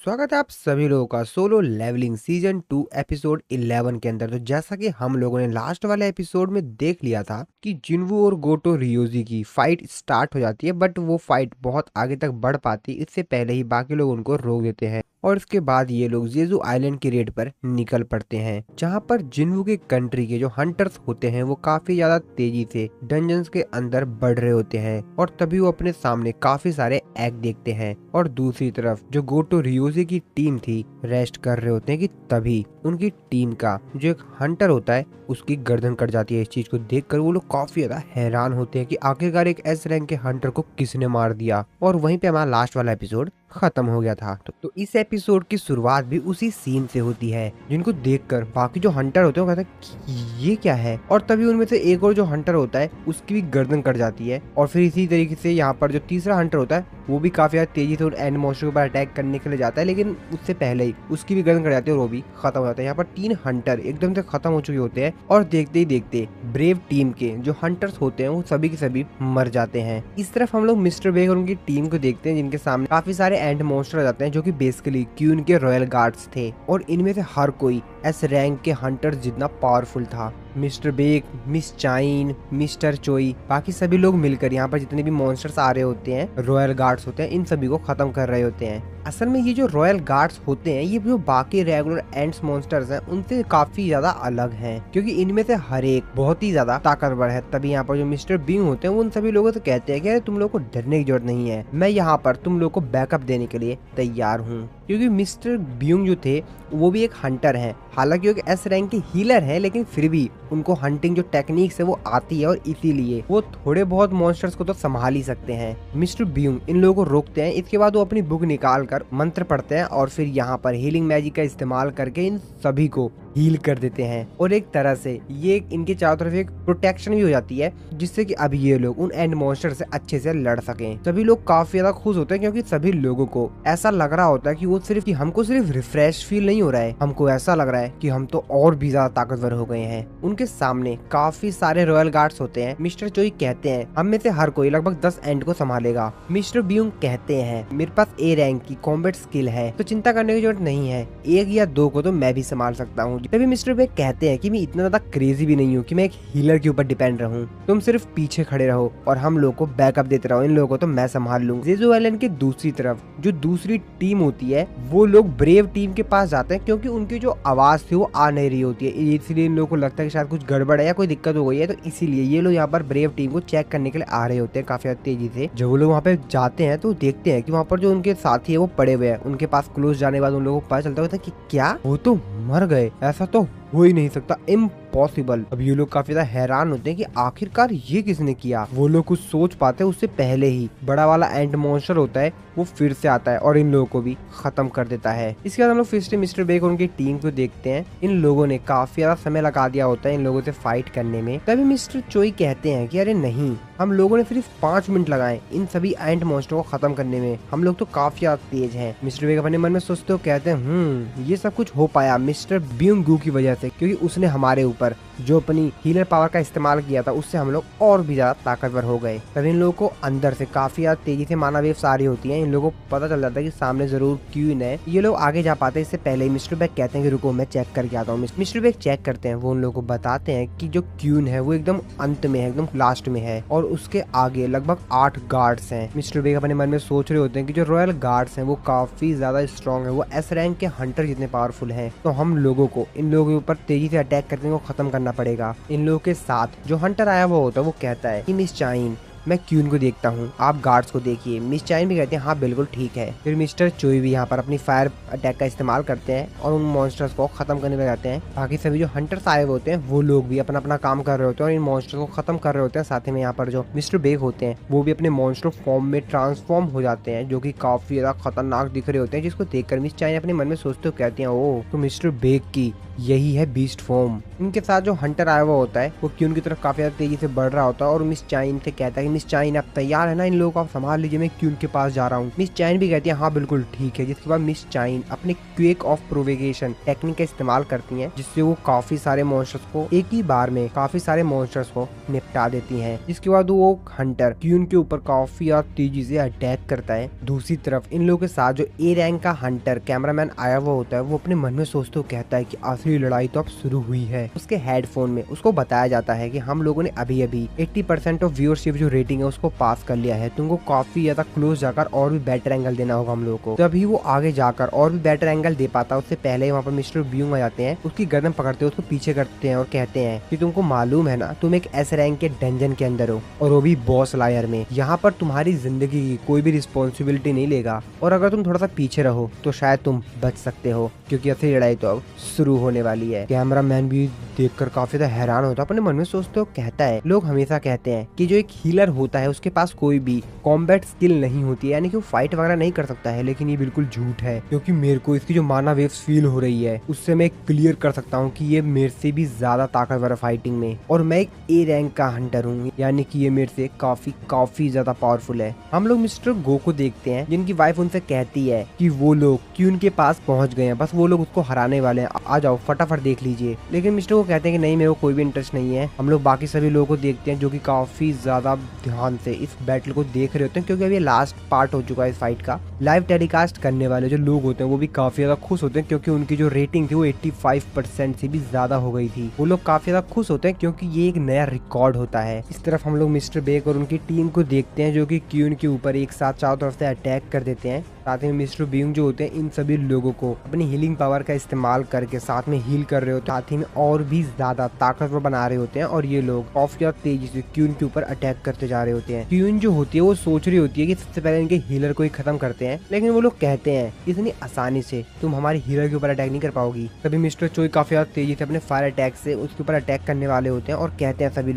स्वागत है आप सभी लोगों का सोलो लेवलिंग सीजन 2 एपिसोड 11 के अंदर। तो जैसा कि हम लोगों ने लास्ट वाले एपिसोड में देख लिया था कि जिन्वू और गोटो रियोजी की फाइट स्टार्ट हो जाती है, बट वो फाइट बहुत आगे तक बढ़ पाती इससे पहले ही बाकी लोग उनको रोक देते हैं और इसके बाद ये लोग जेजू आइलैंड की रेड पर निकल पड़ते हैं, जहां पर जिन्वू के कंट्री के जो हंटर्स होते हैं वो काफी ज्यादा तेजी से डंजन्स के अंदर बढ़ रहे होते हैं और तभी वो अपने सामने काफी सारे एग देखते हैं। और दूसरी तरफ जो गोटो रियोजी की टीम थी रेस्ट कर रहे होते हैं कि तभी उनकी टीम का जो एक हंटर होता है उसकी गर्दन कट जाती है। इस चीज को देखकर वो लोग काफी ज्यादा हैरान होते हैं कि आखिरकार एक एस रैंक के हंटर को किसने मार दिया। और वहीं पे हमारा लास्ट वाला एपिसोड खत्म हो गया था। तो इस एपिसोड की शुरुआत भी उसी सीन से होती है, जिनको देखकर बाकी जो हंटर होते हैं वो कहते हैं कि ये क्या है। और तभी उनमें से एक और जो हंटर होता है उसकी भी गर्दन कट जाती है। और फिर इसी तरीके से यहाँ पर जो तीसरा हंटर होता है वो भी काफी ज्यादा तेजी से एंड मॉन्स्टर के ऊपर अटैक करने के लिए जाता है, लेकिन उससे पहले ही उसकी भी गर्दन कट जाती है और वो भी खत्म हो जाता है। यहाँ पर 3 हंटर एकदम से खत्म हो चुके होते हैं और देखते ही देखते ब्रेव टीम के जो हंटर्स होते हैं वो सभी के सभी मर जाते हैं। इस तरफ हम लोग मिस्टर बेग और उनकी टीम को देखते हैं, जिनके सामने काफी सारे एंड मॉन्स्टर आ जाते हैं जो कि बेसिकली क्यून के रॉयल गार्ड्स थे। और इनमें से हर कोई एस रैंक के हंटर्स जितना पावरफुल था। मिस्टर बेग, मिस चाइन, मिस्टर चोई, बाकी सभी लोग मिलकर यहाँ पर जितने भी मॉन्स्टर्स आ रहे होते हैं, रॉयल गार्ड्स होते हैं, इन सभी को खत्म कर रहे होते हैं। असल में ये जो रॉयल गार्ड्स होते हैं ये जो बाकी रेगुलर एंड्स मॉन्स्टर्स हैं उनसे काफी ज्यादा अलग हैं, क्योंकि इनमें से हर एक बहुत ही ज्यादा ताकतवर है। तभी यहाँ पर जो मिस्टर बीइंग होते हैं वो उन सभी लोगों से कहते हैं कि तुम लोगों को डरने की जरूरत नहीं है, मैं यहाँ पर तुम लोगों को बैकअप देने के लिए तैयार हूँ। क्योंकि मिस्टर बीइंग जो थे वो भी एक हंटर हैं, हालांकि वो एक एस रैंक के हीलर हैं, लेकिन फिर भी उनको हंटिंग जो टेक्निक्स है वो आती है और इसीलिए वो थोड़े बहुत मॉन्स्टर्स को तो संभाल ही सकते हैं। मिस्टर बीइंग इन लोगों को रोकते हैं, इसके बाद वो अपनी बुक निकाल कर मंत्र पढ़ते हैं और फिर यहाँ पर हीलिंग मैजिक का इस्तेमाल करके इन सभी को हील कर देते हैं। और एक तरह से ये इनके चारों तरफ एक प्रोटेक्शन भी हो जाती है, जिससे कि अब ये लोग उन एंड मॉन्स्टर से अच्छे से लड़ सकें। सभी लोग काफी ज्यादा खुश होते हैं, क्योंकि सभी लोगों को ऐसा लग रहा होता है कि वो सिर्फ हमको सिर्फ रिफ्रेश फील नहीं हो रहा है, हमको ऐसा लग रहा है कि हम तो और भी ज्यादा ताकतवर हो गए हैं। उनके सामने काफी सारे रॉयल गार्ड्स होते हैं। मिस्टर चोई कहते हैं हम में से हर कोई लगभग 10 एंड को संभालेगा। मिस्टर बीइंग कहते हैं मेरे पास ए रैंक की कॉम्बैट स्किल है, तो चिंता करने की जरूरत नहीं है, 1 या 2 को तो मैं भी संभाल सकता हूँ। तभी मिस्टर बेग कहते हैं कि मैं इतना ज्यादा क्रेजी भी नहीं हूँ कि मैं एक हीलर के ऊपर डिपेंड रहूँ, तुम सिर्फ पीछे खड़े रहो और हम लोग को बैकअप देते रहो, इन लोगों को तो मैं संभाल लूंगा। जेजू आइलैंड के दूसरी तरफ जो दूसरी टीम होती है वो लोग ब्रेव टीम के पास जाते हैं, क्योंकि उनकी जो आवाज थी वो आ नहीं रही होती है, इसलिए इन लोगों को लगता है कि शायद कुछ गड़बड़ है या कोई दिक्कत हो गई है। तो इसीलिए ये लोग यहाँ पर ब्रेव टीम को चेक करने के लिए आ रहे होते हैं काफी तेजी से। जब वो लोग वहाँ पे जाते हैं तो देखते हैं कि वहाँ पर जो उनके साथी है वो पड़े हुए हैं। उनके पास क्लोज जाने के बाद उन लोगों को पता चलता होता है कि क्या वो तो मर गए, ऐसा तो हो ही नहीं सकता, इम्पॉसिबल। अब ये लोग काफी ज्यादा हैरान होते हैं कि आखिरकार ये किसने किया। वो लोग कुछ सोच पाते हैं उससे पहले ही बड़ा वाला एंड मॉन्स्टर होता है वो फिर से आता है और इन लोगों को भी खत्म कर देता है। इसके बाद हम लोग फिर से मिस्टर बेग और उनकी टीम को देखते हैं। इन लोगों ने काफी ज्यादा समय लगा दिया होता है इन लोगों से फाइट करने में। तभी मिस्टर चोई कहते हैं कि अरे नहीं, हम लोगों ने सिर्फ 5 मिनट लगाए इन सभी एंड मॉन्स्टर को खत्म करने में, हम लोग तो काफी ज्यादा तेज हैं। मिस्टर बेग अपने मन में सोचते हो कहते हैं ये सब कुछ हो पाया मिस्टर बीइंग की वजह से, क्योंकि उसने हमारे ऊपर जो अपनी हीलर पावर का इस्तेमाल किया था उससे हम लोग और भी ज्यादा ताकतवर हो गए। तब इन लोगों को अंदर से काफी ज्यादा तेजी से माना वेव्स आ रही होती हैं। इन लोगों को पता चल जाता है कि सामने जरूर क्यून है। ये लोग आगे जा पाते हैं इससे पहले ही मिस्टर बेग कहते हैं कि रुको मैं चेक करके आता हूँ। मिस्टर बेग चेक करते हैं, वो उन लोगों को बताते हैं कि जो क्यून है वो एकदम अंत में है, एकदम लास्ट में है और उसके आगे लगभग 8 गार्ड्स हैं। मिस्टर बेग अपने मन में सोच रहे होते हैं कि जो रॉयल गार्ड्स हैं वो काफी ज्यादा स्ट्रॉन्ग है, वो एस रैंक के हंटर जितने पावरफुल हैं, तो हम लोगों को इन लोगों के ऊपर तेजी से अटैक करके इनको खत्म करना पड़ेगा। इन लोगों के साथ जो हंटर आया हुआ होता है वो कहता है कि मिस चाइन मैं क्यून को देखता हूँ, आप गार्ड्स को देखिए। मिस चाइन भी कहते हैं हाँ बिल्कुल ठीक है। फिर मिस्टर चोई भी यहाँ पर अपनी फायर अटैक का इस्तेमाल करते हैं और उन मॉन्स्टर्स को खत्म करने में जाते हैं। बाकी सभी जो हंटर्स आए हुए होते हैं वो लोग भी अपना अपना काम कर रहे होते हैं और इन मॉन्स्टर्स को खत्म कर रहे होते हैं। साथ में यहाँ पर जो मिस्टर बेग होते हैं वो भी अपने मॉन्स्टर फॉर्म में ट्रांसफॉर्म हो जाते हैं, जो की काफी ज्यादा खतरनाक दिख रहे होते हैं, जिसको देखकर मिस चाइन अपने मन में सोचते हो कहते हैं ओ तो मिस्टर बेग की यही है बीस्ट फॉर्म। इनके साथ जो हंटर आया हुआ होता है वो क्यून की तरफ काफी ज्यादा तेजी से बढ़ रहा होता है और मिस चाइन से कहता है कि मिस चाइन आप तैयार है ना, इन लोगों को आप संभाल लीजिए, मैं क्यून के पास जा रहा हूँ। मिस चाइन भी कहती है हाँ बिल्कुल ठीक है। जिसके बाद मिस चाइन अपने क्वेक ऑफ प्रोवेगेशन टेक्निक का इस्तेमाल करती है, जिससे वो काफी सारे मॉन्स्टर्स को एक ही बार में काफी सारे मॉन्स्टर्स को निपटा देती है। जिसके बाद वो हंटर क्यून के ऊपर काफी तेजी से अटैक करता है। दूसरी तरफ इन लोगों के साथ जो ए रैंक का हंटर कैमरामैन आया हुआ होता है वो अपने मन में सोचते हुए कहता है कि असली लड़ाई तो अब शुरू हुई है। उसके हेडफोन में उसको बताया जाता है कि हम लोगों ने अभी अभी 80% ऑफ व्यूअरशिप जो रेटिंग है उसको पास कर लिया है, तुमको काफी ज्यादा क्लोज जाकर और भी बेटर एंगल देना होगा हम लोगों को। तभी वो आगे जाकर और भी बेटर एंगल दे पाता है। उससे पहले वहाँ पर मिस्टर ब्यूंग आ जाते हैं, उसकी गर्दन पकड़ते हैं, उसको पीछे करते हैं और कहते हैं कि तुमको मालूम है ना तुम एक एस रैंक के डंजन के अंदर हो और वो भी बॉस लायर में। यहाँ पर तुम्हारी जिंदगी की कोई भी रिस्पॉन्सिबिलिटी नहीं लेगा और अगर तुम थोड़ा सा पीछे रहो तो शायद तुम बच सकते हो, क्योंकि असली लड़ाई तो अब शुरू होने वाली है। कैमरामैन भी देखकर काफी ज्यादा हैरान होता है, अपने मन में सोचते हो कहता है लोग हमेशा कहते हैं कि जो एक हीलर होता है उसके पास कोई भी कॉम्बैट स्किल नहीं होती है, यानी कि वो फाइट वगैरह नहीं कर सकता है, लेकिन ये बिल्कुल झूठ है। क्योंकि मेरे को इसकी जो माना वेव्स फील हो रही है उससे मैं क्लियर कर सकता हूँ कि ये मेरे से भी ज्यादा ताकतवर है फाइटिंग में और मैं एक ए रैंक का हंटर हूँ, यानी कि ये मेरे से काफी ज्यादा पावरफुल है। हम लोग मिस्टर गो को देखते हैं जिनकी वाइफ उनसे कहती है कि वो लोग क्यून के पास पहुंच गए हैं, बस वो लोग उसको हराने वाले हैं, आ जाओ फटाफट देख लीजिए। लेकिन मिस्टर को कहते हैं कि नहीं मेरे को कोई भी इंटरेस्ट नहीं है। हम लोग बाकी सभी लोगों को देखते हैं जो कि काफी ज्यादा ध्यान से इस बैटल को देख रहे होते हैं, क्योंकि अभी लास्ट पार्ट हो चुका है इस फाइट का। लाइव टेलीकास्ट करने वाले जो लोग होते हैं वो भी काफी ज्यादा खुश होते हैं, क्योंकि उनकी जो रेटिंग थी वो 85% से भी ज्यादा हो गई थी। वो लोग काफी ज्यादा खुश होते हैं क्योंकि ये एक नया रिकॉर्ड होता है। इस तरफ हम लोग मिस्टर बेक और उनकी टीम को देखते हैं जो कि क्यून के ऊपर एक साथ चारों तरफ से अटैक कर देते हैं। साथ ही मिस्टर बीइंग जो होते हैं इन सभी लोगों को अपनी हीलिंग पावर का इस्तेमाल करके साथ में हील कर रहे होते हैं, साथ ही में और भी ज्यादा ताकतवर बना रहे होते हैं। और ये लोग काफी ज्यादा तेजी से क्यून के ऊपर अटैक करते जा रहे होते हैं। क्यून जो होती है वो सोच रही होती है कि सबसे पहले इनके हीलर को ही खत्म करते हैं, लेकिन वो लोग कहते हैं इतनी आसानी से तुम हमारे हीलर के ऊपर अटैक नहीं कर पाओगी। तभी मिस्टर चोई काफी ज्यादा तेजी से अपने फायर अटैक से उसके ऊपर अटैक करने वाले होते हैं और कहते हैं सभी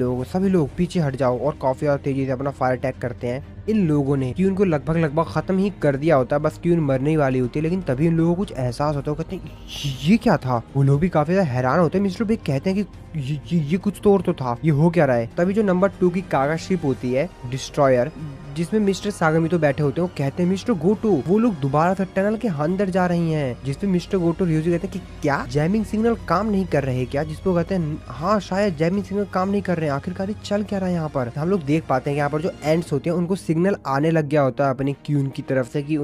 लोग पीछे हट जाओ, और काफी ज्यादा तेजी से अपना फायर अटैक करते हैं। इन लोगों ने क्यून को लगभग खत्म ही कर दिया होता है, बस क्यून मरने वाली होती है। लेकिन तभी इन लोगों को कुछ एहसास होता है, कहते हैं ये क्या था। वो लोग भी काफी ज्यादा हैरान होते हैं। मिस्टर बिग कहते हैं कि ये कुछ तो और तो था, ये हो क्या रहा है। तभी जो नंबर 2 की कागज शिप होती है डिस्ट्रॉयर, जिसमें मिस्टर सागामितो बैठे होते हैं, वो कहते हैं मिस्टर गोटो वो लोग दोबारा से टनल के अंदर जा रही हैं। जिसपे मिस्टर गोटो रियोजी कहते हैं कि क्या जैमिंग सिग्नल काम नहीं कर रहे क्या। जिसपे कहते हैं हाँ शायद जैमिंग सिग्नल काम नहीं कर रहे हैं, आखिरकार चल क्या रहा है यहाँ पर। हम लोग देख पाते हैं कि यहाँ पर जो एंड्स होते हैं उनको सिग्नल आने लग गया होता है अपनी क्यून की तरफ से कि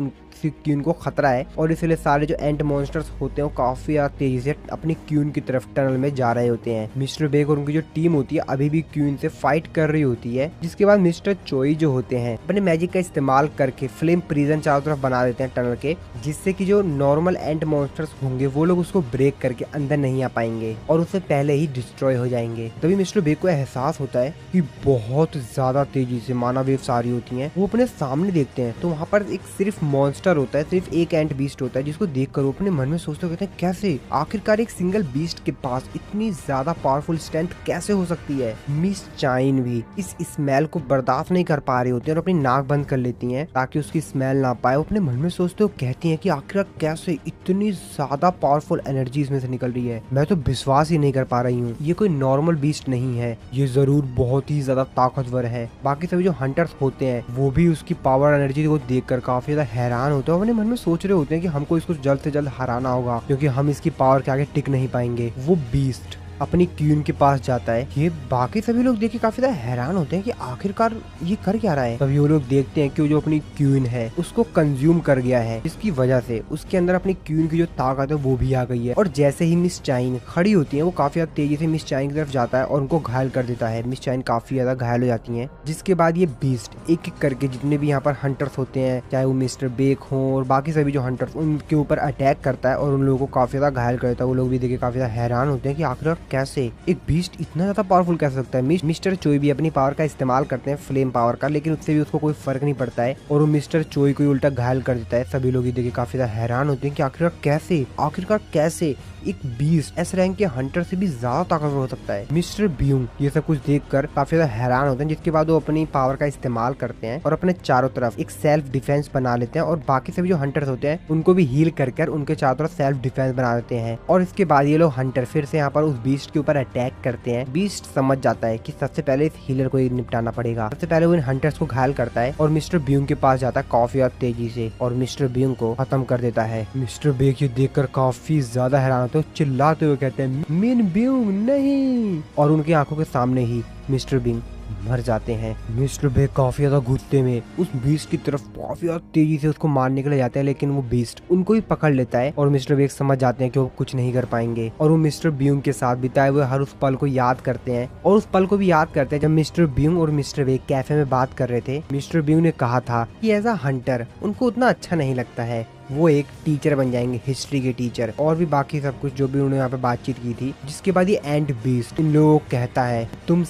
क्यून को खतरा है, और इसलिए सारे जो एंट मॉन्स्टर्स होते हैं वो काफी तेजी से अपनी क्यून की तरफ टनल में जा रहे होते हैं। मिस्टर बेग और उनकी जो टीम होती है अभी भी क्यून से फाइट कर रही होती है। जिसके बाद मिस्टर चोई जो होते हैं अपने मैजिक का इस्तेमाल करके फ्लेम प्रिजन चारों तरफ बना देते हैं टनल के, जिससे कि जो नॉर्मल एंट मॉन्स्टर्स होंगे वो लोग उसको ब्रेक करके अंदर नहीं आ पाएंगे और उससे पहले ही डिस्ट्रॉय हो जाएंगे। तभी मिस्टर बेग को एहसास होता है कि बहुत ज्यादा तेजी से माना वेव्स आ रही होती हैं। वो अपने सामने देखते हैं तो वहाँ पर एक सिर्फ मॉन्स्टर होता है, सिर्फ एक एंट बीस्ट होता है, जिसको देखकर वो अपने मन में सोचते कहते हैं कैसे आखिरकार एक सिंगल बीस्ट के पास इतनी ज्यादा पावरफुल स्ट्रेंथ कैसे हो सकती है। मिस चाइन भी इस स्मेल को बर्दाश्त नहीं कर पा रही होती है और अपनी नाक बंद कर लेती हैं ताकि उसकी स्मेल ना पाए। वो अपने मन में सोचते हो कहती हैं कि आखिरकार कैसे इतनी ज्यादा पावरफुल एनर्जी इसमें से निकल रही है, मैं तो विश्वास ही नहीं कर पा रही हूँ। ये कोई नॉर्मल बीस्ट नहीं है, ये जरूर बहुत ही ज्यादा ताकतवर है। बाकी सभी जो हंटर्स होते हैं वो भी उसकी पावर एनर्जी को देखकर काफी ज्यादा हैरान होते हैं, अपने मन में सोच रहे होते हैं कि हमको इसको जल्द से जल्द हराना होगा क्योंकि हम इसकी पावर के आगे टिक नहीं पाएंगे। वो बीस्ट अपनी क्यून के पास जाता है। ये बाकी सभी लोग देख के काफी ज्यादा हैरान होते हैं कि आखिरकार ये कर क्या रहा है। तभी वो लोग देखते हैं कि वो जो अपनी क्यून है उसको कंज्यूम कर गया है, जिसकी वजह से उसके अंदर अपनी क्यून की जो ताकत है वो भी आ गई है। और जैसे ही मिस चाइन खड़ी होती है वो काफी ज्यादा तेजी से मिस चाइन की तरफ जाता है और उनको घायल कर देता है। मिस चाइन काफी ज्यादा घायल हो जाती है। जिसके बाद ये बीस्ट एक एक करके जितने भी यहाँ पर हंटर्स होते हैं, चाहे वो मिस्टर बेक हो और बाकी सभी जो हंटर्स, उनके ऊपर अटैक करता है और उन लोगों को काफी ज्यादा घायल कर देता है। वो लोग भी देखे काफी ज्यादा हैरान होते हैं कि आखिर कैसे एक बीस्ट इतना ज्यादा पावरफुल कैसे सकता है। मिस्टर चोई भी अपनी पावर का इस्तेमाल करते हैं, फ्लेम पावर का, लेकिन उससे भी उसको कोई फर्क नहीं पड़ता है और वो मिस्टर चोई को उल्टा घायल कर देता है। सभी लोग ये देख के काफी ज्यादा हैरान होते हैं कि आखिरकार कैसे एक बीस्ट एस रैंक के हंटर से भी ज्यादा ताकतवर हो सकता है। मिस्टर ब्यूंग ये सब कुछ देखकर काफी ज्यादा हैरान होते हैं, जिसके बाद वो अपनी पावर का इस्तेमाल करते हैं और अपने चारों तरफ एक सेल्फ डिफेंस बना लेते हैं और बाकी सभी जो हंटर्स होते हैं उनको भी हील कर उनके चारों तरफ सेल्फ डिफेंस बना देते हैं। और इसके बाद ये लोग हंटर फिर से यहाँ पर उस बीस्ट के ऊपर अटैक करते हैं। बीस्ट समझ जाता है कि सबसे पहले इस हीलर को निपटाना पड़ेगा। सबसे पहले वो इन हंटर्स को घायल करता है और मिस्टर ब्यूंग के पास जाता है काफी ज्यादा तेजी से और मिस्टर ब्यूंग को खत्म कर देता है। मिस्टर बेक ये देखकर काफी ज्यादा हैरान होते हैं, चिल्लाते हुए कहते हैं मिन ब्यूंग नहीं, और उनकी आंखों के सामने ही मिस्टर ब्यूंग मर जाते हैं। मिस्टर बे काफी ज्यादा गुस्से में उस बीस्ट की तरफ काफी ज्यादा तेजी से उसको मारने के लिए जाते हैं, लेकिन वो बीस्ट उनको ही पकड़ लेता है और मिस्टर बे समझ जाते हैं कि वो कुछ नहीं कर पाएंगे और वो मिस्टर ब्यूंग के साथ बिताए हुए हर उस पल को याद करते हैं और उस पल को भी याद करते हैं जब मिस्टर ब्यूंग और मिस्टर बे कैफे में बात कर रहे थे। मिस्टर ब्यूंग ने कहा था कि एज अ हंटर उनको उतना अच्छा नहीं लगता है, वो एक टीचर बन जाएंगे, हिस्ट्री के टीचर, और भी बाकी सब कुछ जो भी उन्होंने यहाँ पे बातचीत की थी। जिसके बाद ये एंड बीस्ट इन लोगों को कहता है तुम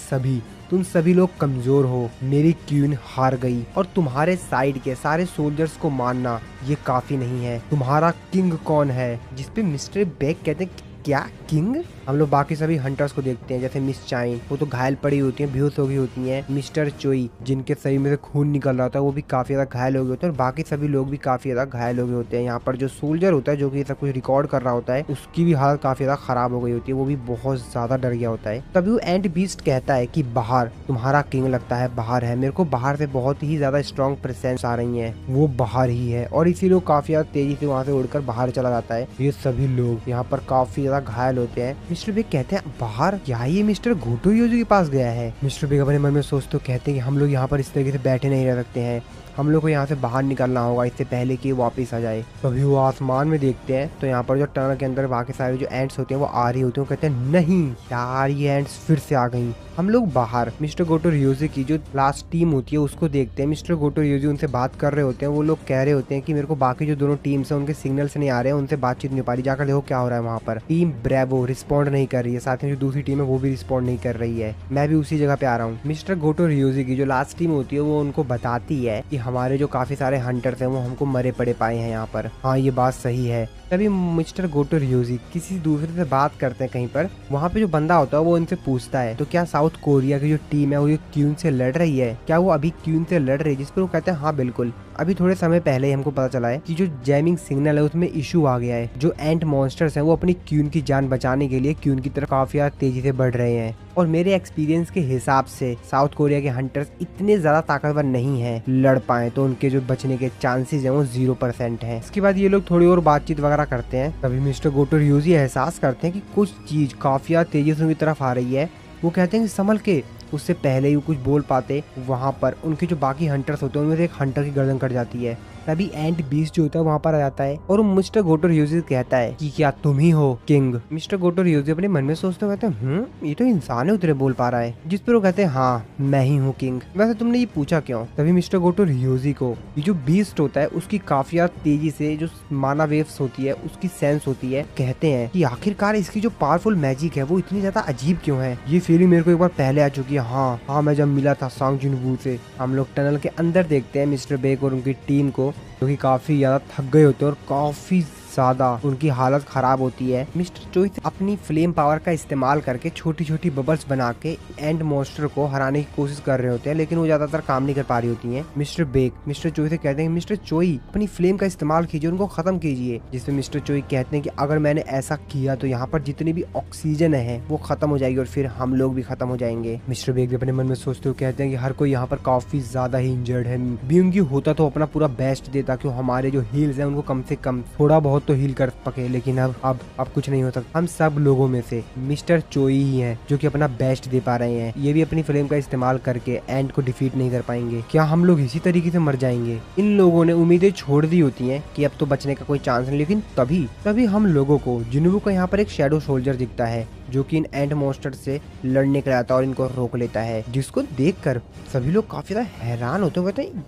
सभी लोग कमजोर हो, मेरी क्वीन हार गई और तुम्हारे साइड के सारे सोल्जर्स को मारना ये काफी नहीं है। तुम्हारा किंग कौन है? जिसपे मिस्टर बेक कहते हैं क्या किंग? हम लोग बाकी सभी हंटर्स को देखते हैं, जैसे मिस चाइन, वो तो घायल पड़ी होती हैं, बेहोश हो गई होती हैं। मिस्टर चोई जिनके शरीर में से खून निकल रहा था वो भी काफी ज्यादा घायल हो गए होते हैं और बाकी सभी लोग भी काफी ज्यादा घायल हो गए होते हैं। यहाँ पर जो सोल्जर होता है जो कि सब कुछ रिकॉर्ड कर रहा होता है उसकी भी हालत काफी ज्यादा खराब हो गई होती है, वो भी बहुत ज्यादा डर गया होता है। तभी वो एंड बीस्ट कहता है कि बाहर तुम्हारा किंग लगता है बाहर है, मेरे को बाहर से बहुत ही ज्यादा स्ट्रॉन्ग प्रेजेंस आ रही है, वो बाहर ही है, और इसी लोग काफी ज्यादा तेजी से वहाँ से उड़कर बाहर चला जाता है। ये सभी लोग यहाँ पर काफी ज्यादा घायल होते हैं। मिस्टर बिग कहते हैं बाहर क्या ये मिस्टर गोटो योजो के पास गया है? मिस्टर बिग अपने मन में सोचते कहते हैं कि हम लोग यहाँ पर इस तरीके से बैठे नहीं रह सकते हैं, हम लोग को यहाँ से बाहर निकलना होगा इससे पहले कि वापस आ जाए। तभी वो आसमान में देखते हैं तो यहाँ पर जो टनल के अंदर बाकी सारे जो एंट्स होते हैं वो आ रही होती हैं। वो कहते हैं नहीं यार ये एंट्स फिर से आ गई, हम लोग बाहर। मिस्टर गोटो रियोजी की जो लास्ट टीम होती है उसको देखते हैं। मिस्टर गोटो रियोजी उनसे बात कर रहे होते हैं, वो लोग कह रहे होते हैं कि मेरे को बाकी जो दोनों टीम्स हैं उनके सिग्नल से नहीं आ रहे हैं, उनसे बातचीत नहीं हो पा रही, जाकर देखो क्या हो रहा है वहाँ पर। टीम ब्रेवो रिस्पॉन्ड नहीं कर रही है, साथ में जो दूसरी टीम है वो भी रिस्पॉन्ड नहीं कर रही है, मैं भी उसी जगह पे आ रहा हूँ। मिस्टर गोटो रियोजी की जो लास्ट टीम होती है वो उनको बताती है कि हमारे जो काफी सारे हंटर्स हैं वो हमको मरे पड़े पाए हैं यहाँ पर। हाँ ये बात सही है। तभी मिस्टर गोटो रियोजी किसी दूसरे से बात करते हैं कहीं पर, वहाँ पे जो बंदा होता है वो उनसे पूछता है तो क्या साउथ कोरिया की जो टीम है वो ये क्वीन से लड़ रही है, क्या वो अभी क्वीन से लड़ रही है? जिस पर वो कहते हैं हाँ बिल्कुल, अभी थोड़े समय पहले ही हमको पता चला है कि जो जैमिंग सिग्नल है उसमें इशू आ गया है, जो एंट मॉन्स्टर्स हैं वो अपनी क्वीन की जान बचाने के लिए क्वीन की तरफ काफी तेजी से बढ़ रहे हैं, और मेरे एक्सपीरियंस के हिसाब से साउथ कोरिया के हंटर्स इतने ज्यादा ताकतवर नहीं है, लड़ पाए तो उनके जो बचने के चांसेस हैं वो 0% हैं। इसके बाद ये लोग थोड़ी और बातचीत वगैरह करते हैं। तभी मिस्टर गोटो रियोजी एहसास करते हैं कि कुछ चीज काफी तेजी से उनकी तरफ आ रही है। वो कहते हैं कि संभल के, उससे पहले ही वो कुछ बोल पाते वहाँ पर उनके जो बाकी हंटर्स होते हैं उनमें से एक हंटर की गर्दन कट जाती है। तभी एंट बीस्ट जो होता है वहाँ पर आ जाता है और मिस्टर गोटो रियोजी कहता है कि क्या तुम ही हो किंग? मिस्टर गोटो रियोजी अपने मन में सोचते कहते हैं ये तो इंसान है उतरे बोल पा रहा है। जिस पर वो कहते हैं हाँ मैं ही हूँ किंग, वैसे तुमने ये पूछा क्यों? तभी मिस्टर गोटो रियोजी को ये जो बीस्ट होता है उसकी काफी तेजी से जो माना वेव्स होती है उसकी सेंस होती है। कहते हैं कि आखिरकार इसकी जो पावरफुल मैजिक है वो इतनी ज्यादा अजीब क्यों है? ये फीलिंग मेरे को एक बार पहले आ चुकी है। हाँ मैं जब मिला था सांग जुनवू से। हम लोग टनल के अंदर देखते हैं मिस्टर बेक और उनकी टीम को जो कि काफी ज्यादा थक गए होते हैं और काफी ज्यादा उनकी हालत खराब होती है। मिस्टर चोई अपनी फ्लेम पावर का इस्तेमाल करके छोटी छोटी बबल्स बना के एंड मॉन्स्टर को हराने की कोशिश कर रहे होते हैं, लेकिन वो ज्यादातर काम नहीं कर पा रही होती हैं। मिस्टर बेक मिस्टर चोई से कहते हैं मिस्टर चोई अपनी फ्लेम का इस्तेमाल कीजिए, उनको खत्म कीजिए। जिसमें मिस्टर चोई कहते हैं कि अगर मैंने ऐसा किया तो यहाँ पर जितनी भी ऑक्सीजन है वो खत्म हो जाएगी और फिर हम लोग भी खत्म हो जाएंगे। मिस्टर बेक भी अपने मन में सोचते हुए कहते हैं कि हर कोई यहाँ पर काफी ज्यादा ही इंजर्ड है, बीइंग होता तो अपना पूरा बेस्ट देता कि हमारे जो हील्स है उनको कम से कम थोड़ा बहुत तो हील कर पके, लेकिन अब कुछ नहीं हो सकता। हम सब लोगों में से मिस्टर चोई ही हैं जो कि अपना बेस्ट दे पा रहे हैं, ये भी अपनी फ्लेम का इस्तेमाल करके एंड को डिफीट नहीं कर पाएंगे। क्या हम लोग इसी तरीके से मर जाएंगे? इन लोगों ने उम्मीदें छोड़ दी होती हैं कि अब तो बचने का कोई चांस नहीं, लेकिन तभी हम लोगों को जुनवू का यहाँ पर एक शैडो सोल्जर दिखता है जो कि इन एंट मॉन्स्टर से लड़ने के लिए आता है और इनको रोक लेता है, जिसको देखकर सभी लोग काफी ज्यादा हैरान होते हैं। कहते हैं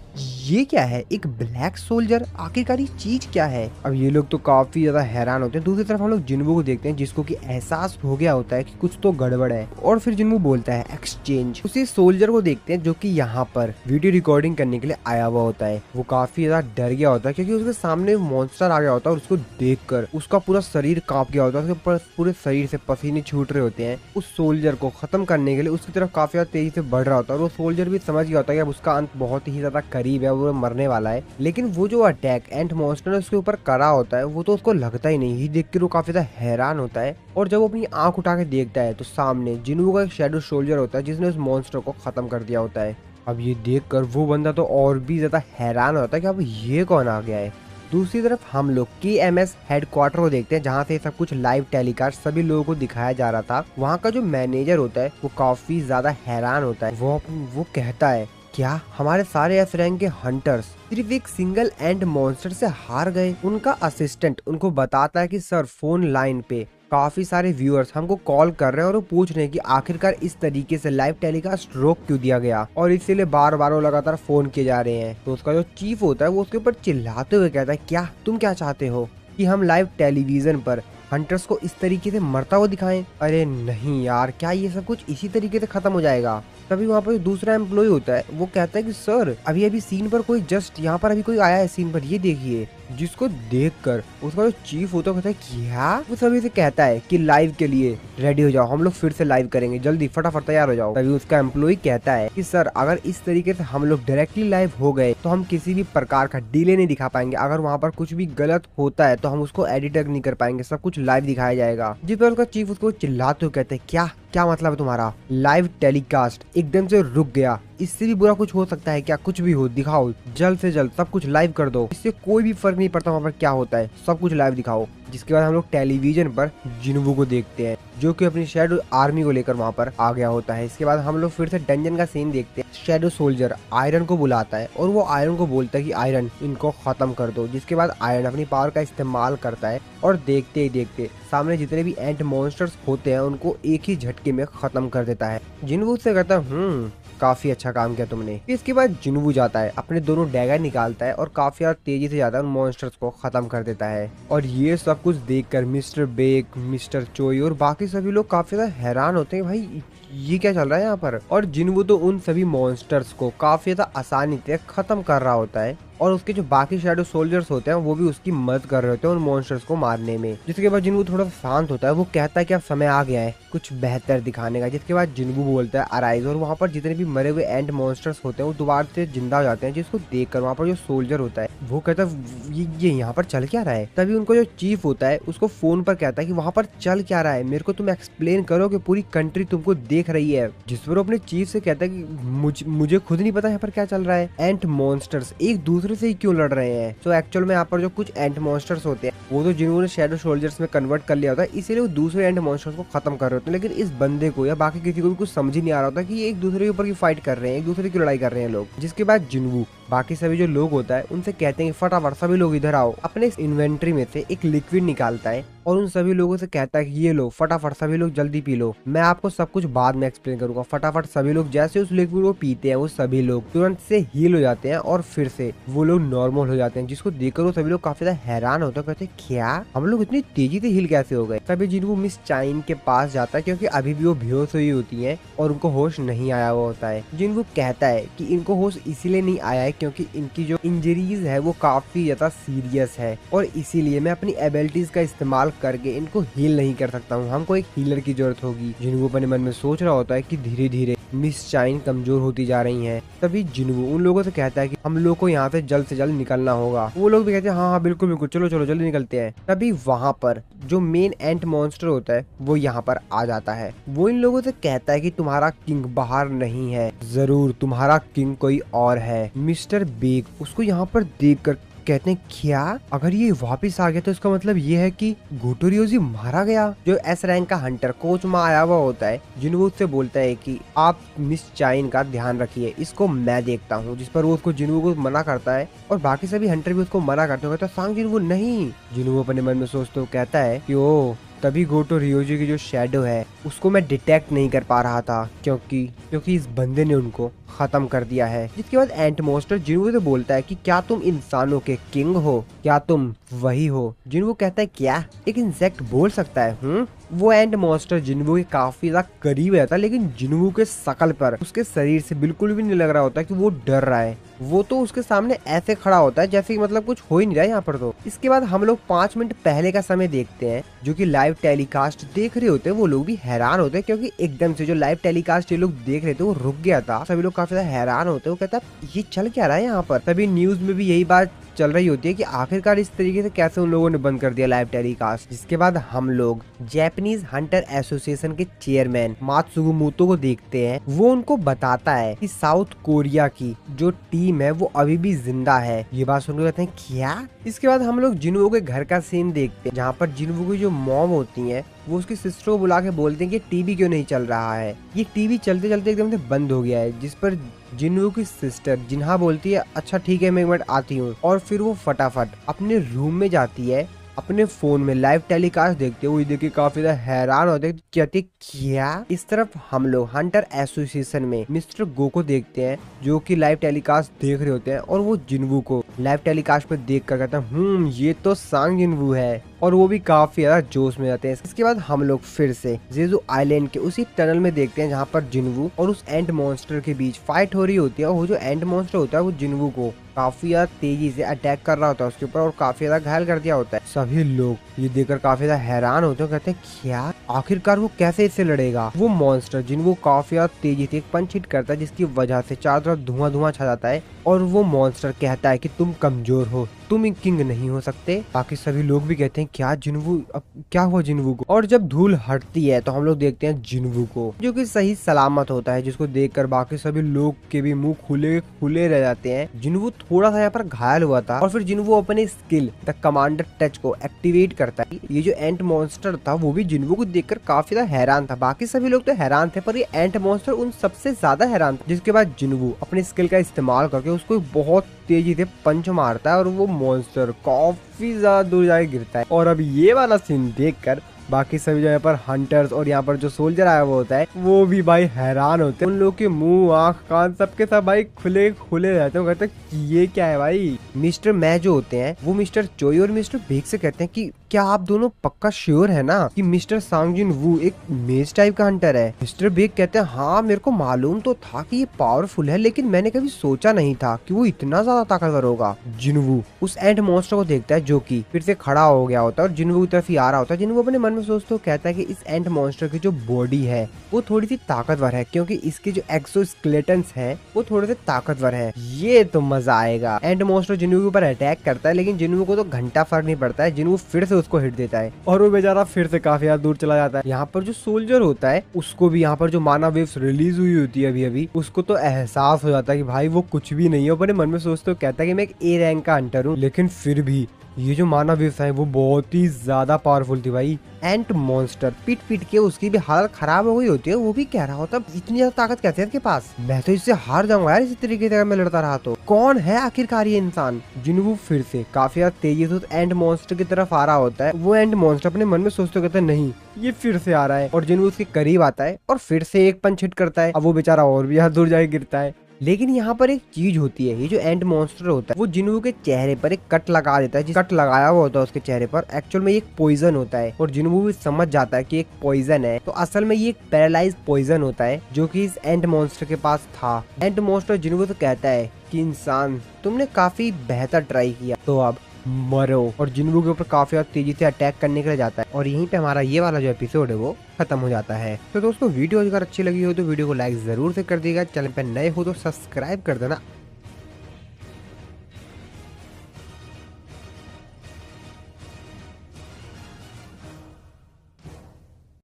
ये क्या है, एक ब्लैक सोल्जर, आखिरकार ये चीज क्या है। अब ये लोग तो काफी ज्यादा हैरान होते हैं। दूसरी तरफ हम लोग जिन्वू को देखते हैं, जिसको कि एहसास हो गया होता है कि कुछ तो गड़बड़ है, और फिर जिन्वू बोलता है एक्सचेंज। उसी सोल्जर को देखते हैं जो कि यहाँ पर वीडियो रिकॉर्डिंग करने के लिए आया हुआ होता है। वो काफी ज्यादा डर गया होता है क्योंकि उसके सामने मॉन्स्टर आ गया होता है और उसको देखकर उसका पूरा शरीर कांप गया होता है। उसके पूरे शरीर से पसीने छूट रहे होते हैं। उस सोल्जर को खत्म करने के लिए उसकी तरफ काफी ज्यादा तेजी से बढ़ रहा होता है और वो सोल्जर भी समझ गया होता है कि अब उसका अंत बहुत ही ज्यादा करीब है, वो मरने वाला है। लेकिन वो जो अटैक एंट मॉन्स्टर ने उसके ऊपर करा होता है वो तो उसको लगता ही नहीं। ये देख के वो काफी ज्यादा हैरान होता है और जब वो अपनी आंख उठा के देखता है तो सामने जिन्वू का एक शैडो सोल्जर होता है जिसने उस मॉन्स्टर को खत्म कर दिया होता है। अब ये देखकर वो बंदा तो और भी ज्यादा हैरान होता है कि अब ये कौन आ गया है। दूसरी तरफ हम लोग KMS हेडक्वार्टर को देखते हैं, जहाँ से सब कुछ लाइव टेलीकास्ट सभी लोगों को दिखाया जा रहा था। वहाँ का जो मैनेजर होता है वो काफी ज्यादा हैरान होता है। वो कहता है क्या हमारे सारे एस रैंक के हंटर्स सिर्फ एक सिंगल एंड मॉन्स्टर से हार गए। उनका असिस्टेंट उनको बताता है कि सर फोन लाइन पे काफी सारे व्यूअर्स हमको कॉल कर रहे हैं और वो पूछ रहे हैं कि आखिरकार इस तरीके से लाइव टेलीकास्ट रोक क्यों दिया गया, और इसीलिए बार बार वो लगातार फोन किए जा रहे हैं। तो उसका जो चीफ होता है वो उसके ऊपर चिल्लाते हुए कहता है क्या तुम क्या चाहते हो कि हम लाइव टेलीविजन पर हंटर्स को इस तरीके से मरता हुआ दिखाएं। अरे नहीं यार, क्या ये सब कुछ इसी तरीके से खत्म हो जाएगा। तभी वहाँ पर दूसरा एम्प्लॉय होता है वो कहता है कि सर अभी अभी सीन पर कोई जस्ट यहाँ पर अभी कोई आया है सीन पर, ये देखिए। जिसको देखकर उसका जो चीफ होता है कहता है क्या। वो सभी से कहता है कि लाइव के लिए रेडी हो जाओ, हम लोग फिर से लाइव करेंगे, जल्दी फटाफट तैयार हो जाओ। तभी उसका एम्प्लॉय कहता है कि सर अगर इस तरीके से हम लोग डायरेक्टली लाइव हो गए तो हम किसी भी प्रकार का डिले नहीं दिखा पाएंगे। अगर वहाँ पर कुछ भी गलत होता है तो हम उसको एडिट नहीं कर पाएंगे, सब कुछ लाइव दिखाया जाएगा। जिस पर उसका चीफ उसको चिल्लाते हुए कहते हैं क्या क्या मतलब है तुम्हारा, लाइव टेलीकास्ट एकदम से रुक गया, इससे भी बुरा कुछ हो सकता है क्या, कुछ भी हो दिखाओ, जल्द से जल्द सब कुछ लाइव कर दो, इससे कोई भी फर्क नहीं पड़ता वहाँ पर क्या होता है, सब कुछ लाइव दिखाओ। जिसके बाद हम लोग टेलीविजन पर जिन्वू को देखते हैं जो कि अपनी शैडो आर्मी को लेकर वहाँ पर आ गया होता है। इसके बाद हम लोग फिर से डंजन का सीन देखते हैं। शैडो सोल्जर आयरन को बुलाता है और वो आयरन को बोलता है कि आयरन इनको खत्म कर दो। जिसके बाद आयरन अपनी पावर का इस्तेमाल करता है और देखते ही देखते सामने जितने भी एंट मॉन्स्टर्स होते हैं उनको एक ही झटके में खत्म कर देता है। जिन्वू से कहता है काफी अच्छा काम किया तुमने। इसके बाद जिन्वू जाता है, अपने दोनों डैगर निकालता है और काफी ज्यादा तेजी से जाता है उन मॉन्स्टर्स को खत्म कर देता है। और ये सब कुछ देखकर मिस्टर बेक, मिस्टर चोई और बाकी सभी लोग काफी ज्यादा हैरान होते हैं, भाई ये क्या चल रहा है यहाँ पर। और जिन्वू तो उन सभी मॉन्स्टर्स को काफी ज्यादा आसानी से खत्म कर रहा होता है और उसके जो बाकी शैडो सोल्जर्स होते हैं वो भी उसकी मदद कर रहे होते हैं उन मॉन्स्टर्स को मारने में। जिसके बाद जिन्वू थोड़ा शांत होता है, वो कहता है कि अब समय आ गया है कुछ बेहतर दिखाने का। जिसके बाद जिन्वू बोलता है अराइज, और वहाँ पर जितने भी मरे हुए एंड मॉन्स्टर्स होते हैं वो दोबारा से जिंदा हो जाते हैं। जिसको देखकर वहाँ पर जो सोल्जर होता है वो कहता है ये यहाँ पर चल क्या रहा है। तभी उनको जो चीफ होता है उसको फोन पर कहता है कि वहाँ पर चल क्या रहा है, मेरे को तुम एक्सप्लेन करो कि पूरी कंट्री तुमको देख रही है। जिस पर अपने चीफ से कहता है कि मुझे खुद नहीं पता यहाँ पर क्या चल रहा है, एंट मॉन्स्टर्स एक दूसरे से ही क्यों लड़ रहे हैं। तो एक्चुअल में यहाँ पर जो कुछ एंट मॉन्स्टर्स होते हैं वो तो जिन्होंने शैडो सोल्जर्स में कन्वर्ट कर लिया होता है, इसीलिए वो दूसरे एंट मॉन्स्टर्स को खत्म कर रहे होते हैं। लेकिन इस बंदे को या बाकी किसी को भी कुछ समझ ही नहीं आ रहा होता कि ये एक दूसरे के ऊपर की फाइट कर रहे हैं, एक दूसरे की लड़ाई कर रहे हैं लोग। जिसके बाद जिन्वू बाकी सभी जो लोग होता है उनसे कहते हैं कि फटाफट सभी लोग इधर आओ। अपने इस इन्वेंट्री में से एक लिक्विड निकालता है और उन सभी लोगों से कहता है कि ये लो फटाफट सभी लोग जल्दी पी लो, मैं आपको सब कुछ बाद में एक्सप्लेन करूंगा। फटाफट सभी लोग जैसे उस लिक्विड को पीते हैं वो सभी लोग तुरंत से हील हो जाते हैं और फिर से वो लोग नॉर्मल हो जाते हैं। जिसको देखकर वो सभी लोग काफी ज्यादा हैरान होते हैं, कहते हैं क्या हम लोग इतनी तेजी से हील कैसे हो गए। तभी जिन्वू मिस चाइन के पास जाता है क्योंकि अभी भी वो बेहोश हुई होती है और उनको होश नहीं आया हुआ होता है। जिन्वू कहता है कि इनको होश इसीलिए नहीं आया है क्योंकि इनकी जो इंजरीज है वो काफी ज्यादा सीरियस है और इसीलिए मैं अपनी एबिलिटीज का इस्तेमाल करके इनको हील नहीं कर सकता हूँ, हमको एक हीलर की जरूरत होगी। जिन्वू अपने मन में सोच रहा होता है कि धीरे धीरे मिस चाइन कमजोर होती जा रही हैं। तभी जिन्वू उन लोगों से कहता है कि हम लोग को यहाँ से जल्द निकलना होगा। वो लोग भी कहते हैं हाँ बिल्कुल बिल्कुल, चलो चलो जल्दी निकलते हैं। तभी वहाँ पर जो मेन एंट मॉन्स्टर होता है वो यहाँ पर आ जाता है। वो इन लोगों से कहता है कि तुम्हारा किंग बाहर नहीं है, जरूर तुम्हारा किंग कोई और है। मिस्टर बेग उसको यहाँ पर देखकर कहते हैं क्या अगर ये वापस आ गया तो इसका मतलब ये है कि गोटो रियोजी मारा गया। जो एस रैंक का हंटर कोच में आया हुआ होता है जिन्वू उससे बोलता है कि आप मिस चाइन का ध्यान रखिए, इसको मैं देखता हूँ। जिस पर वो उसको जिन्वू को मना करता है और बाकी सभी हंटर भी उसको मना करते हुए सांग जिन्वू नहीं। जिन्वू अपने मन में सोचते हुए कहता है कि ओ तभी गोटो रियोजी की जो शैडो है उसको मैं डिटेक्ट नहीं कर पा रहा था, क्योंकि इस बंदे ने उनको खत्म कर दिया है। जिसके बाद एंट मॉन्स्टर जिन्वू से बोलता है कि क्या तुम इंसानों के किंग हो, क्या तुम वही हो? जिन्वू कहता है क्या एक इंसेक्ट बोल सकता है? वो एंट मॉन्स्टर जिन्वू के काफी ज्यादा करीब रहता है, लेकिन जिन्वू के शकल पर, उसके शरीर से बिल्कुल भी नहीं लग रहा होता कि वो डर रहा है। वो तो उसके सामने ऐसे खड़ा होता है जैसे कि मतलब कुछ हो ही नहीं रहा है यहाँ पर। तो इसके बाद हम लोग 5 मिनट पहले का समय देखते हैं, जो कि लाइव टेलीकास्ट देख रहे होते हैं। वो लोग भी हैरान होते हैं क्योंकि एकदम से जो लाइव टेलीकास्ट ये लोग देख रहे थे वो रुक गया था। सभी लोग काफी ज्यादा हैरान होते हैं। वो कहता है ये चल क्या रहा है यहाँ पर। तभी न्यूज में भी यही बात चल रही होती है कि आखिरकार इस तरीके से कैसे उन लोगों ने बंद कर दिया लाइव टेलीकास्ट। जिसके बाद हम लोग जापानीज हंटर एसोसिएशन के चेयरमैन मात्सुगुमोतो को देखते हैं। वो उनको बताता है कि साउथ कोरिया की जो टीम है वो अभी भी जिंदा है। ये बात सुनकर कहते हैं क्या? इसके बाद हम लोग जिन्वू के घर का सीन देखते हैं, जहाँ पर जिन्वू की जो मॉम होती है वो उसकी सिस्टर को बुला के बोलते हैं कि टीवी क्यों नहीं चल रहा है। ये टीवी चलते चलते एकदम से बंद हो गया है। जिस पर जिन्वू की सिस्टर जिन्हा बोलती है अच्छा ठीक है मैं एक मिनट आती हूँ, और फिर वो फटाफट अपने रूम में जाती है, अपने फोन में लाइव टेलीकास्ट देखते हुए देख के काफी ज्यादा हैरान होते हैं। कहते क्या? इस तरफ हम लोग हंटर एसोसिएशन में मिस्टर गो को देखते हैं, जो कि लाइव टेलीकास्ट देख रहे होते हैं, और वो जिन्वू को लाइव टेलीकास्ट पे देख कर कहते हैं ये तो सांग जिन्वू है, और वो भी काफी ज्यादा जोश में जाते हैं। इसके बाद हम लोग फिर से जेजू आइलैंड के उसी टनल में देखते हैं, जहाँ पर जिन्वू और उस एंट मॉन्स्टर के बीच फाइट हो रही होती है। और वो जो एंट मॉन्स्टर होता है वो जिन्वू को काफी ज्यादा तेजी से अटैक कर रहा होता है उसके ऊपर, और काफी ज्यादा घायल कर दिया होता है। सभी लोग ये देखकर काफी ज्यादा हैरान होते हैं, कहते हैं क्या आखिरकार वो कैसे इससे लड़ेगा। वो मॉन्स्टर जिन्वू काफी ज्यादा तेजी से एक पंच हिट करता है, जिसकी वजह से चारों तरफ धुआं धुआं छा जाता है। और वो मॉन्स्टर कहता है कि तुम कमजोर हो, तुम किंग नहीं हो सकते। बाकी सभी लोग भी कहते हैं क्या जिन्वू, अब क्या हुआ जिन्वू को? और जब धूल हटती है तो हम लोग देखते हैं जिन्वू को, जो कि सही सलामत होता है, जिसको देखकर बाकी सभी लोग के भी मुंह खुले खुले रह जाते हैं। जिन्वू थोड़ा सा यहाँ पर घायल हुआ था, और फिर जिन्वू अपने स्किल द कमांडर टच को एक्टिवेट करता है। ये जो एंट मॉन्स्टर था वो भी जिन्वू को देखकर काफी ज्यादा हैरान था। बाकी सभी लोग तो हैरान थे, पर ये एंट मॉन्स्टर उन सबसे ज्यादा हैरान था। जिसके बाद जिन्वू अपने स्किल का इस्तेमाल करके उसको बहुत तेजी से पंच मारता है, और वो मॉन्स्टर काफी ज्यादा दूर जाके गिरता है। और अब ये वाला सीन देखकर बाकी सभी जो यहाँ पर हंटर्स और यहाँ पर जो सोल्जर आया हुआ होता है वो भी भाई हैरान होते हैं। उन लोग के मुंह आंख कान सबके सब भाई खुले खुले रहते हैं। कहते हैं ये क्या है भाई। मिस्टर मै जो होते हैं वो मिस्टर चोई और मिस्टर बेग से कहते हैं कि क्या आप दोनों पक्का श्योर है ना कि मिस्टर सांग जिन वू एक मेज टाइप का हंटर है? मिस्टर बेग कहते हैं हाँ मेरे को मालूम तो था कि ये पावरफुल है, लेकिन मैंने कभी सोचा नहीं था कि वो इतना ज्यादा ताकतवर होगा। जिन्वू उस एंट मॉन्स्टर को देखता है जो कि फिर से खड़ा हो गया होता है और जिन्वू की तरफ ही आ रहा होता है। जिन्वू अपने मन में सोचते कहता है कि इस एंट मॉन्स्टर की जो बॉडी है वो थोड़ी सी ताकतवर है, क्योंकि इसके जो एक्सोस्केलेटन्स है वो थोड़े से ताकतवर है। ये तो मजा आएगा। एंट मॉन्स्टर जिन्वू के ऊपर अटैक करता है, लेकिन जिन्वू को तो घंटा फर्क नहीं पड़ता है। जिन्वू फिर से उसको हिट देता है और वो बेचारा फिर से काफी ज्यादा दूर चला जाता है। यहाँ पर जो सोल्जर होता है उसको भी यहाँ पर जो माना वेव्स रिलीज हुई होती है अभी उसको तो एहसास हो जाता है कि भाई वो कुछ भी नहीं है। अपने मन में सोचते हो कहता है कि मैं एक ए रैंक का हंटर हूँ, लेकिन फिर भी ये जो माना वेव्स है वो बहुत ही ज्यादा पावरफुल थी भाई। एंट मॉन्स्टर पीट पीट के उसकी भी हालत खराब हो गई होती है। वो भी कह रहा होता इतनी ज्यादा ताकत कैसे है इसके पास, मैं तो इससे हार जाऊंगा यार इसी तरीके से अगर मैं लड़ता रहा तो। कौन है आखिरकार ये इंसान? जिन्वू फिर से काफी ज्यादा तेजी से एंट मॉन्स्टर की तरफ आ रहा होता है। वो एंट मॉन्स्टर अपने मन में सोचते कहते हैं नहीं ये फिर से आ रहा है, और जिन्वू उसके करीब आता है और फिर से एक पंच हिट करता है। अब वो बेचारा और भी यहाँ दूर जाके गिरता है। लेकिन यहाँ पर एक चीज होती है, ये जो एंट मॉन्स्टर होता है वो जिन्वू के चेहरे पर एक कट लगा देता है। जिस कट लगाया हुआ होता है उसके चेहरे पर एक्चुअल में एक पॉइजन होता है, और जिन्वू भी समझ जाता है कि एक पॉइजन है। तो असल में ये एक पैरालाइज पॉइजन होता है जो कि इस एंट मॉन्स्टर के पास था। एंट मॉन्स्टर जिन्वू से कहता है कि इंसान तुमने काफी बेहतर ट्राई किया, तो अब मरो, और जिन्वू के ऊपर काफी तेजी से अटैक करने के लिए जाता है। और यहीं पे हमारा ये वाला जो एपिसोड है वो खत्म हो जाता है। तो दोस्तों वीडियो अगर अच्छी लगी हो तो वीडियो को लाइक जरूर से कर दीजिएगा। चैनल पे नए हो तो सब्सक्राइब कर देना।